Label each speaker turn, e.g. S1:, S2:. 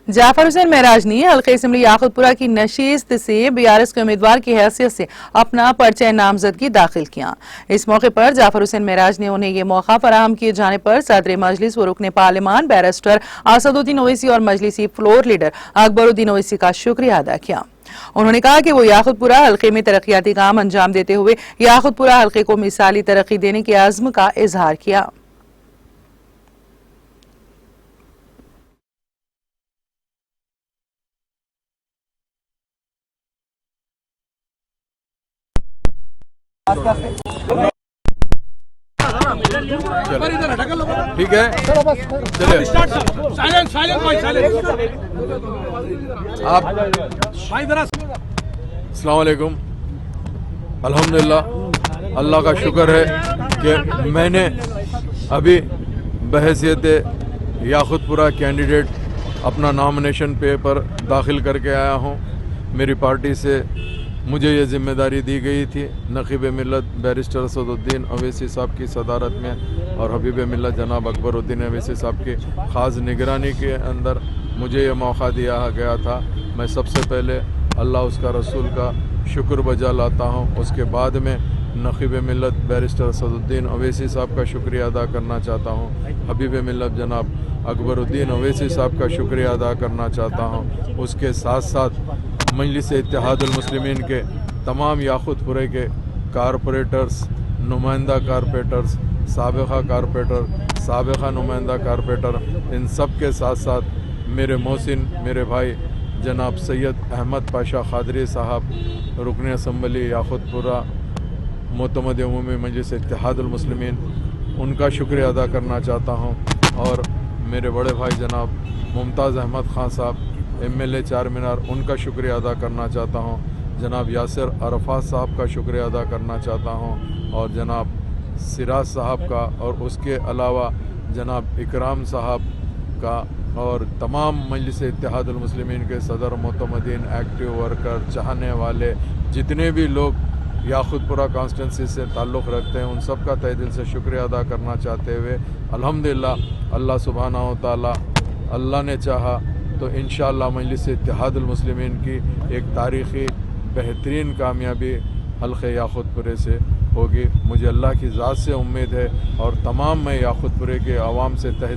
S1: जाफर हुसैन महराज ने हल्के असम्बली याकुतपुरा की नशीस्त से BRS के उम्मीदवार की हैसियत से अपना पर्चा नामजदगी दाखिल किया। इस मौके पर जाफर हुसैन महराज ने उन्हें ये मौका फराहम किए जाने पर सदर मजलिस व रुकन पार्लिमान बैरिस्टर असदुद्दीन ओवैसी और मजलिसी फ्लोर लीडर अकबरुद्दीन ओवैसी का शुक्रिया अदा किया। उन्होंने कहा कि वो याकुतपुरा हल्के में तरक्याती काम अंजाम देते हुए याकुतपुरा हल्के को मिसाली तरक्की देने के आज़्म का इजहार किया।
S2: ठीक है, चलिए आप। अस्सलाम वालेकुम। अल्हम्दुलिल्लाह, अल्लाह का शुक्र है कि मैंने अभी बहैसियत याकुतपुरा कैंडिडेट अपना नॉमिनेशन पेपर दाखिल करके आया हूँ। मेरी पार्टी से मुझे ये जिम्मेदारी दी गई थी नक़ीब मिल्लत बैरिस्टर असदुद्दीन ओवैसी साहब की सदारत में और हबीब मिल्लत जनाब अकबरुद्दीन ओवैसी साहब की ख़ास निगरानी के अंदर मुझे ये मौका दिया गया था। मैं सबसे पहले अल्लाह उसका रसूल का शुक्र बजा लाता हूँ। उसके बाद में नक़ीब मिल्लत बैरिस्टर असदुद्दीन ओवैसी साहब का शुक्रिया अदा करना चाहता हूँ। हबीब मिल्लत जनाब अकबरुद्दीन ओवैसी साहब का शुक्रिया अदा करना चाहता हूँ। उसके साथ साथ मजलिस इत्तेहादुल मुस्लिमीन के तमाम याकुतपुरे के कारपोरेटर्स, नुमाइंदा कारपोरेटर्स, साबिक़ा कारपोरेटर, साबिक़ा नुमाइंदा कारपोरेटर, इन सब के साथ साथ मेरे मोहसिन, मेरे भाई जनाब सैयद अहमद पाशा क़ादरी साहब, रुकन असम्बली याकुतपुरा, मोतमद उमूमी मजलिस इत्तेहादुल मुस्लिमीन, उनका शुक्रिया अदा करना चाहता हूँ। और मेरे बड़े भाई जनाब मुमताज़ अहमद ख़ान साहब MLA चार मीनार, उनका शुक्रिया अदा करना चाहता हूँ। जनाब यासिर अरफात साहब का शुक्रिया अदा करना चाहता हूँ और जनाब सिराज साहब का, और उसके अलावा जनाब इकराम साहब का, और तमाम मजलिस इत्तेहादुल मुस्लिमीन के सदर, मोतमदीन, एक्टिव वर्कर, चाहने वाले, जितने भी लोग याकुतपुरा कॉन्स्टिट्यूंसी से ताल्लुक़ रखते हैं, उन सब का तहे दिल से शुक्रिया अदा करना चाहते हुए अल्हम्दुलिल्लाह अल्लाह सुब्हानहू व तआला अल्लाह ने चाहा तो इंशाअल्लाह मजलिस इत्तेहादुल मुस्लिमीन की एक तारीख़ी बेहतरीन कामयाबी हल्के याकुतपुरे से होगी। मुझे अल्लाह की ज़ात से उम्मीद है और तमाम मैं याकुतपुरे के आवाम से तहे